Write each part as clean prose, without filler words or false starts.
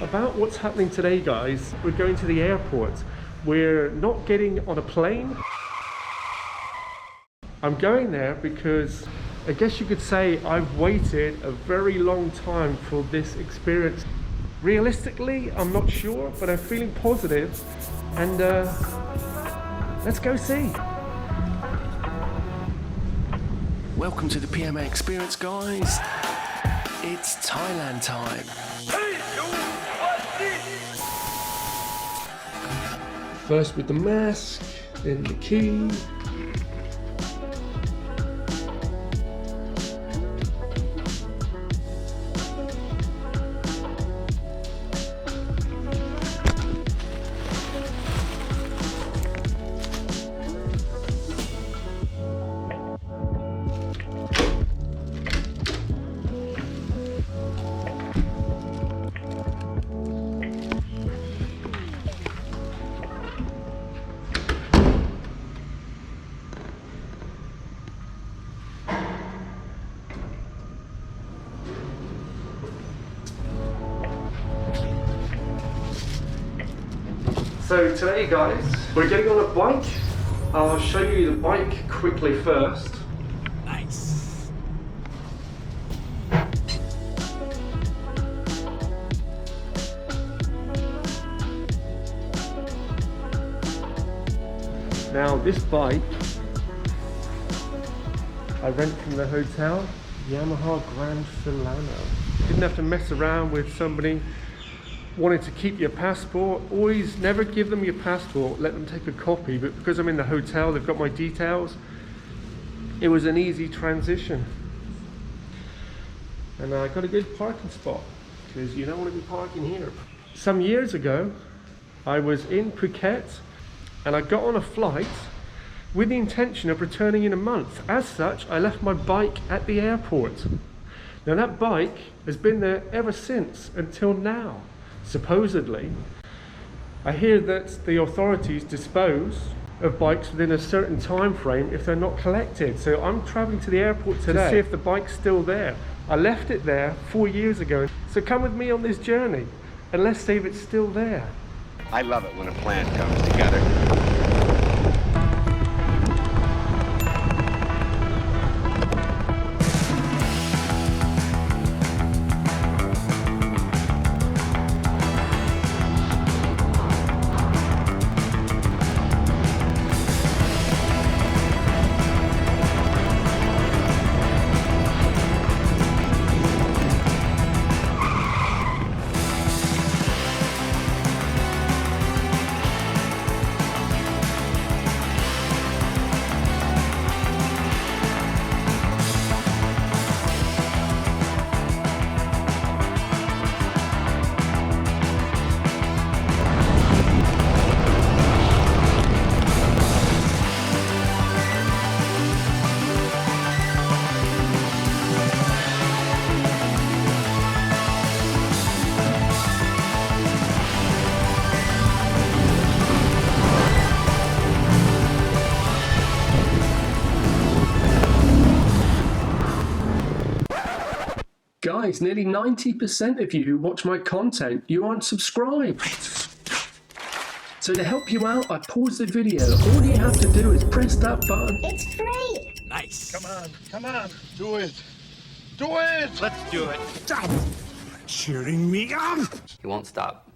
about what's happening today, guys. We're going to the airport. We're not getting on a plane. I'm going there because I guess you could say I've waited a very long time for this experience. Realistically, I'm not sure, but I'm feeling positive, and let's go see. Welcome to the PMA experience, guys. It's Thailand time. First with the mask, then the key. So today, guys, we're getting on a bike. I'll show you the bike quickly first. Nice. Now this bike, I rent from the hotel, Yamaha Grand Filano. Didn't have to mess around with somebody wanted to keep your passport. Always never give them your passport, let them take a copy, but because I'm in the hotel, they've got my details. It was an easy transition. And I got a good parking spot, because you don't want to be parking here. Some years ago, I was in Phuket, and I got on a flight with the intention of returning in a month. As such, I left my bike at the airport. Now that bike has been there ever since, until now. Supposedly, I hear that the authorities dispose of bikes within a certain time frame if they're not collected. So I'm traveling to the airport today to see if the bike's still there. I left it there 4 years ago. So come with me on this journey and let's see if it's still there. I love it when a plan comes together. Guys, nearly 90% of you who watch my content, you aren't subscribed. So to help you out, I pause the video. All you have to do is press that button. It's free! Nice. Come on, do it. Do it! Let's do it. Stop cheering me on! He won't stop.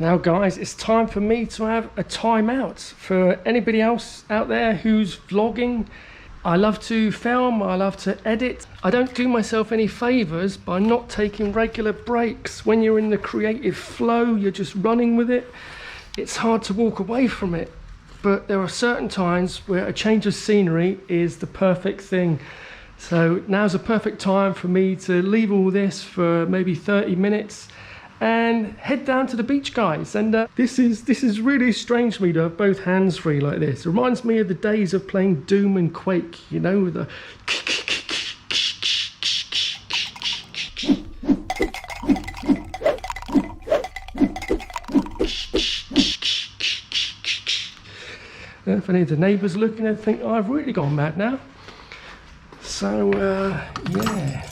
Now guys, it's time for me to have a timeout. For anybody else out there who's vlogging, I love to film, I love to edit. I don't do myself any favors by not taking regular breaks. When you're in the creative flow, you're just running with it. It's hard to walk away from it. But there are certain times where a change of scenery is the perfect thing. So now's a perfect time for me to leave all this for maybe 30 minutes and head down to the beach, guys. And this is really strange for me to have both hands free like this. It reminds me of the days of playing Doom and Quake, you know, the if any of the neighbours looking, they think, oh, I've really gone mad now. So, yeah.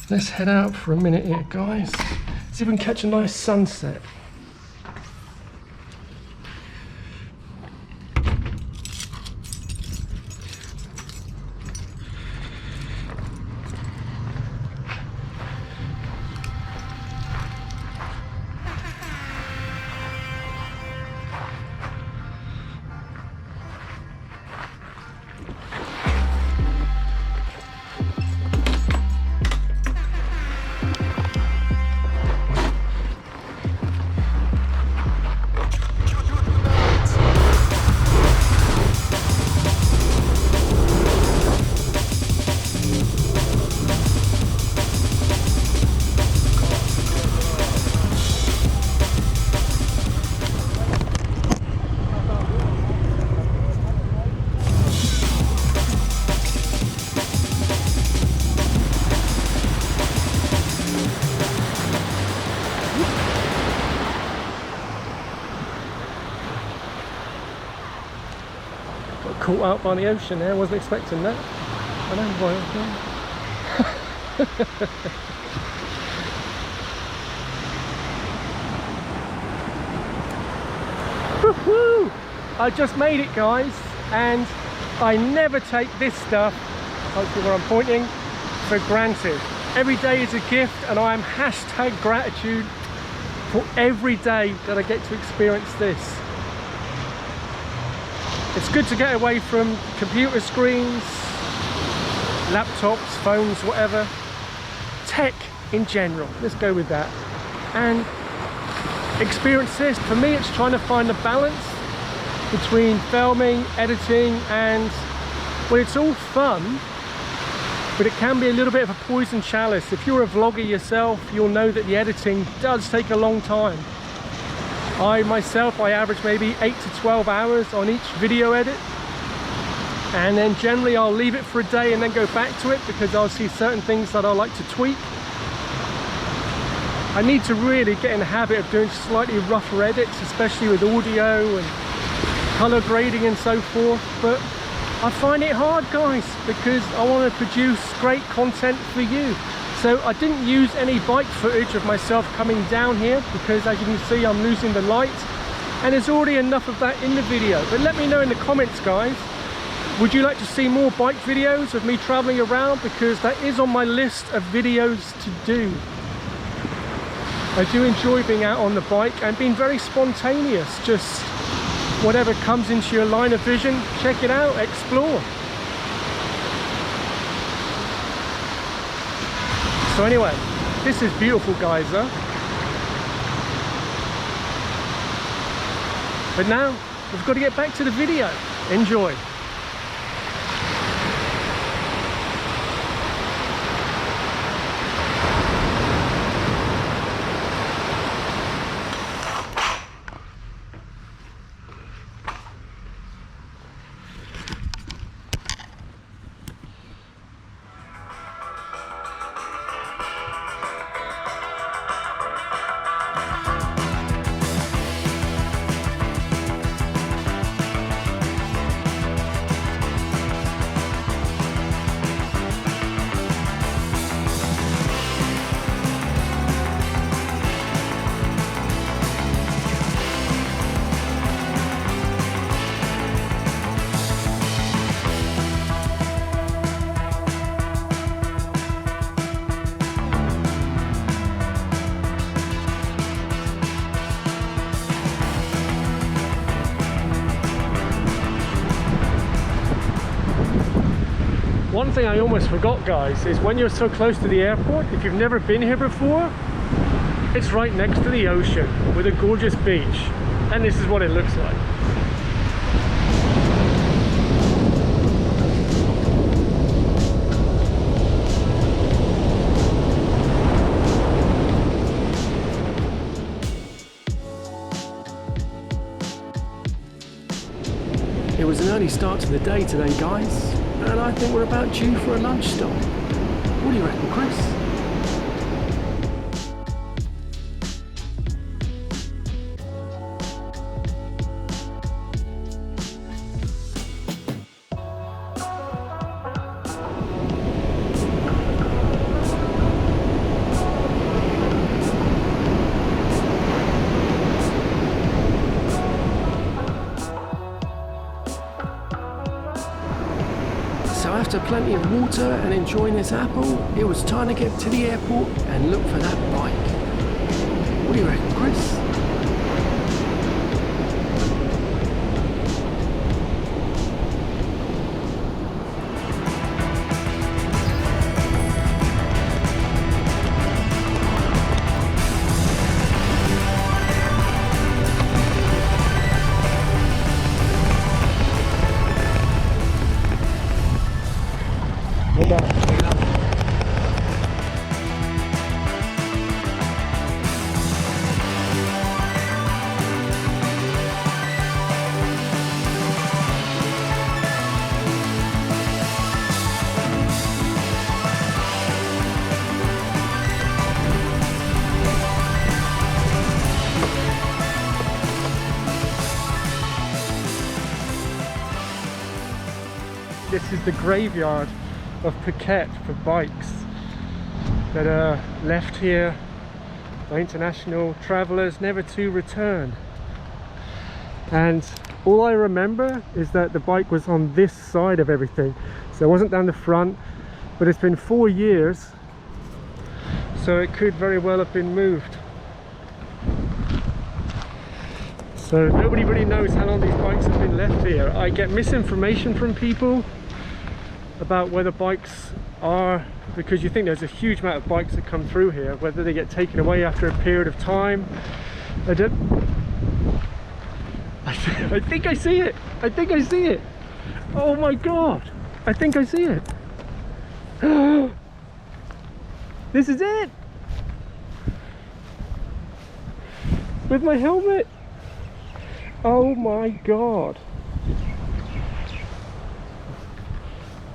Let's head out for a minute here, guys. See if we can catch a nice sunset. Caught out by the ocean there, wasn't expecting that. I know why. Woohoo! I just made it, guys, and I never take this stuff, hopefully where I'm pointing, for granted. Every day is a gift, and I am hashtag gratitude for every day that I get to experience this. It's good to get away from computer screens, laptops, phones, whatever. Tech in general, let's go with that. And experience this. For me, it's trying to find the balance between filming, editing, and, well, it's all fun, but it can be a little bit of a poison chalice. If you're a vlogger yourself, you'll know that the editing does take a long time. I average maybe 8 to 12 hours on each video edit, and then generally I'll leave it for a day and then go back to it because I'll see certain things that I like to tweak. I need to really get in the habit of doing slightly rougher edits, especially with audio and color grading and so forth, but I find it hard, guys, because I want to produce great content for you. So I didn't use any bike footage of myself coming down here because, as you can see, I'm losing the light, and there's already enough of that in the video. But let me know in the comments, guys, would you like to see more bike videos of me traveling around? Because that is on my list of videos to do. I do enjoy being out on the bike and being very spontaneous, just whatever comes into your line of vision, check it out, explore. So anyway, this is beautiful, guys, huh? But now, we've got to get back to the video. Enjoy. One thing I almost forgot, guys, is when you're so close to the airport, if you've never been here before, it's right next to the ocean with a gorgeous beach, and this is what it looks like. It was an early start to the day today, guys, and I think we're about due for a lunch stop. What do you reckon, Chris? So after plenty of water and enjoying this apple, it was time to get to the airport and look for that bike. What do you reckon, Chris? This is the graveyard of Phuket for bikes that are left here by international travellers, never to return. And all I remember is that the bike was on this side of everything, so it wasn't down the front, but it's been 4 years, so it could very well have been moved. So nobody really knows how long these bikes have been left here. I get misinformation from people about where the bikes are, because you think there's a huge amount of bikes that come through here, whether they get taken away after a period of time. I think I see it. I think I see it. Oh my god, I think I see it. This is it, with my helmet. Oh my god.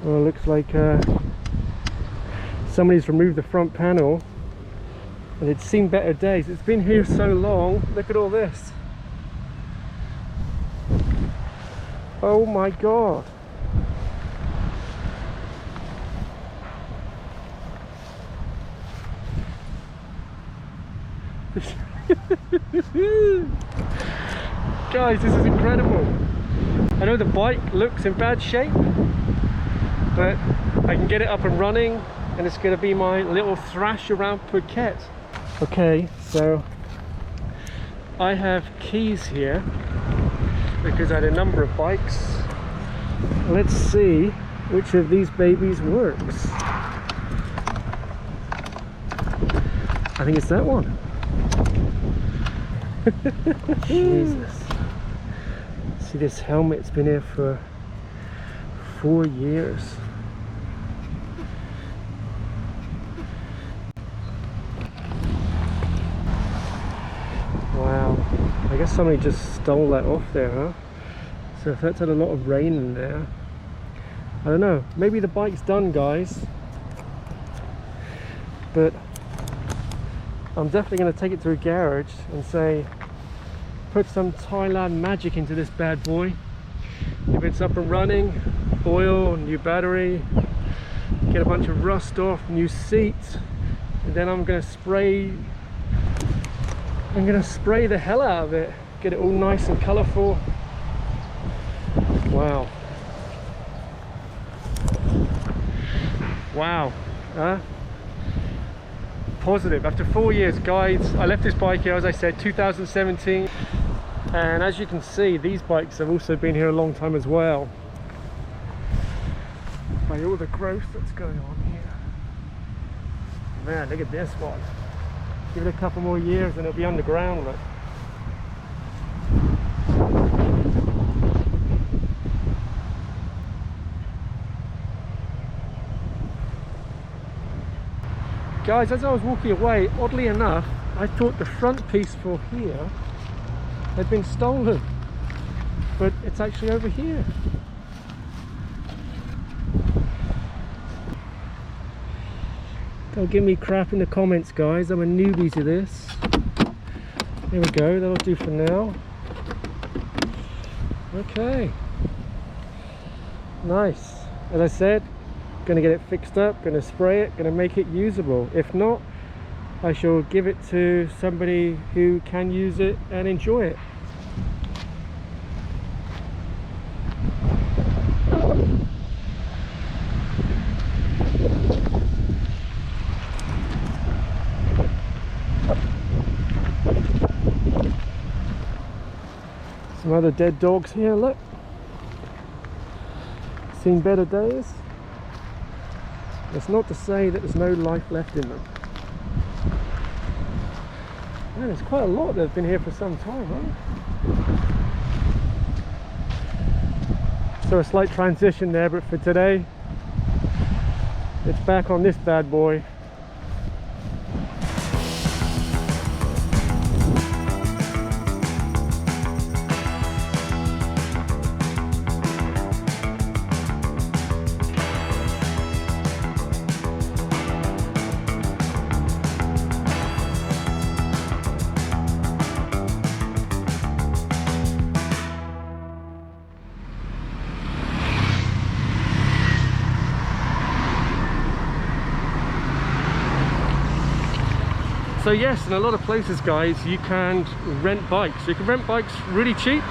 Well, it looks like somebody's removed the front panel, and it's seen better days. It's been here so long. Look at all this. Oh my god. Guys, this is incredible. I know the bike looks in bad shape, but I can get it up and running, and it's going to be my little thrash around Phuket. Okay, so I have keys here because I had a number of bikes. Let's see which of these babies works. I think it's that one. Jesus. See, this helmet's been here for 4 years. Wow, I guess somebody just stole that off there, huh? So if that's had a lot of rain in there, I don't know, maybe the bike's done, guys, but I'm definitely going to take it to a garage and say, put some Thailand magic into this bad boy. If it's up and running, oil, new battery, get a bunch of rust off, new seats, and then I'm gonna spray the hell out of it, get it all nice and colourful. Wow. Wow. Huh? Positive. After 4 years, guys, I left this bike here, as I said, 2017, and as you can see, these bikes have also been here a long time as well. By all the growth that's going on here. Man, look at this one. Give it a couple more years and it'll be underground, look. Guys, as I was walking away, oddly enough, I thought the front piece for here had been stolen, but it's actually over here. Don't give me crap in the comments, guys. I'm a newbie to this. There we go, that'll do for now. Okay, nice. As I said, gonna get it fixed up, gonna spray it, gonna make it usable. If not, I shall give it to somebody who can use it and enjoy it. Some other dead dogs here, look. Seen better days. That's not to say that there's no life left in them. Man, there's quite a lot that have been here for some time, huh? So a slight transition there, but for today, it's back on this bad boy. So yes, in a lot of places, guys, you can rent bikes. You can rent bikes really cheap.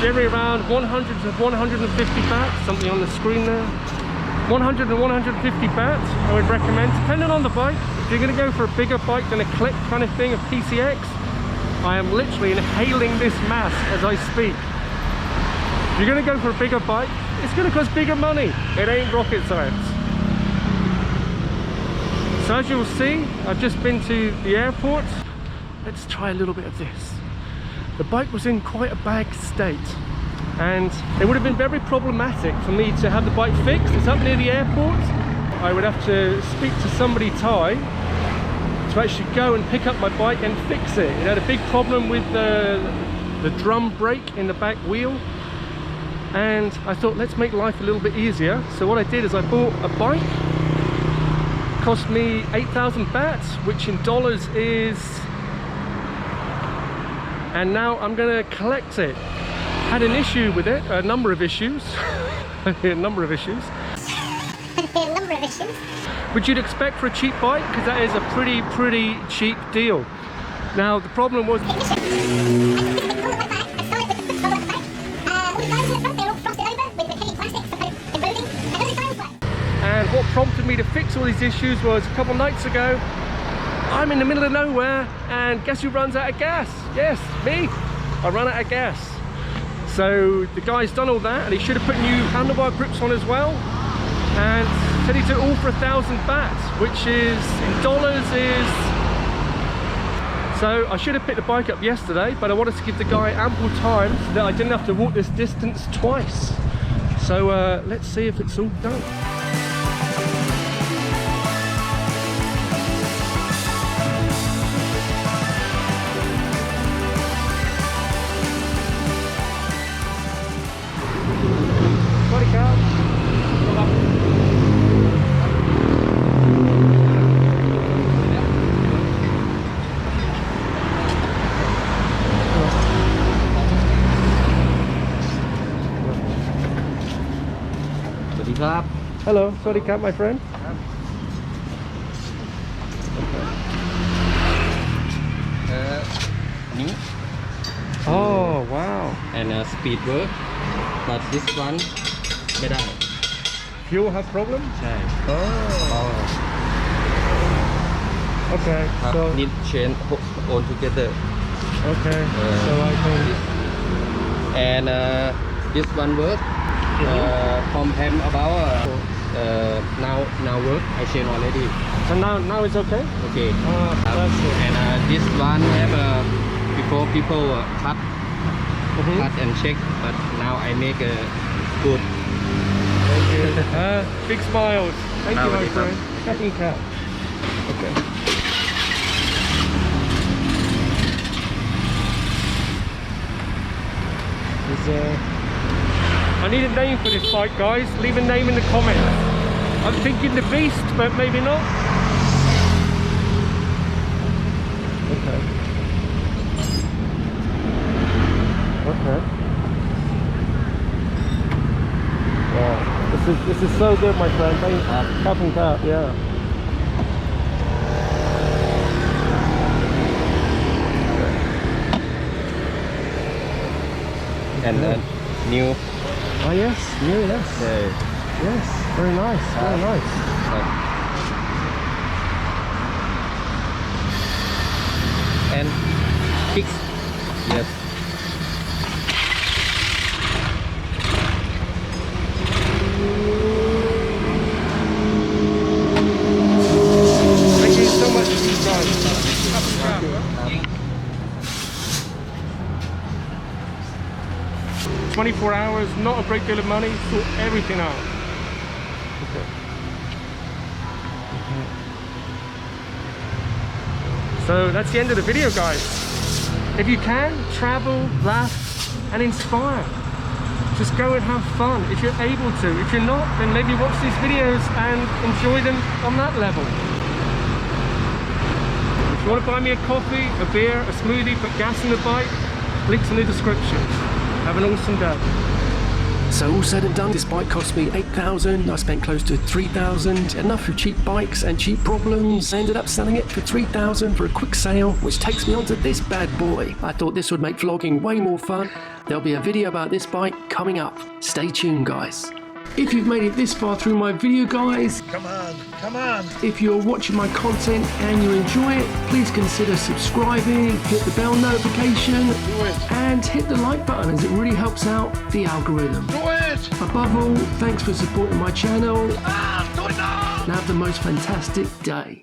Generally around 100 to 150 baht, something on the screen there. 100 to 150 baht, I would recommend, depending on the bike. If you're going to go for a bigger bike than a clip kind of thing, a PCX, I am literally inhaling this mass as I speak. If you're going to go for a bigger bike, it's going to cost bigger money. It ain't rocket science. So as you'll see, I've just been to the airport. Let's try a little bit of this. The bike was in quite a bad state, and it would have been very problematic for me to have the bike fixed. It's up near the airport. I would have to speak to somebody Thai to actually go and pick up my bike and fix it. It had a big problem with the drum brake in the back wheel, and I thought, let's make life a little bit easier. So what I did is I bought a bike. Cost me 8,000 baht, which in dollars is, and now I'm gonna collect it. Had an issue with it, a number of issues. A number of issues. Which you'd expect for a cheap bike, because that is a pretty cheap deal. Now the problem was, and what prompted me to fix all these issues was a couple nights ago, I'm in the middle of nowhere, and guess who runs out of gas? Yes, me. I run out of gas. So the guy's done all that, and he should have put new handlebar grips on as well, and said he took all for 1,000 baht, which is in dollars is, so I should have picked the bike up yesterday, but I wanted to give the guy ample time so that I didn't have to walk this distance twice. So let's see if it's all done. Hello, sorry cat, my friend. New Oh, wow. and speed work, but this one ไม่ได้ Fuel have problem? ใช่ Oh. Okay, ครับ so need change all together okay, so I can. and this one work complain about now work I change already. So now it's okay. Okay. That's it. And this one have before people cut and check, but now I make a good. Thank you. Big smiles. Thank you, my friend. Happy cat. Okay. I need a name for this bike, guys. Leave a name in the comments. I'm thinking the Beast, but maybe not. Okay. Okay. Wow. This is so good, my friend. Thank you. Cap and cap, yeah. And new. Oh yes, new, yes. Yes, very nice, very nice. And fix. Yes. 24 hours, not a great deal of money, sort everything out. Okay. So that's the end of the video, guys. If you can, travel, laugh and inspire. Just go and have fun if you're able to. If you're not, then maybe watch these videos and enjoy them on that level. If you want to buy me a coffee, a beer, a smoothie, put gas in the bike, links in the description. Have an awesome day. So all said and done, this bike cost me 8,000. I spent close to 3,000. Enough of cheap bikes and cheap problems. I ended up selling it for 3,000 for a quick sale, which takes me onto this bad boy. I thought this would make vlogging way more fun. There'll be a video about this bike coming up. Stay tuned, guys. If you've made it this far through my video, guys, Come on, come on. if you're watching my content and you enjoy it, please consider subscribing, hit the bell notification, Do it. and hit the like button as it really helps out the algorithm. Do it. Above all, thanks for supporting my channel Ah, do it now. and have the most fantastic day.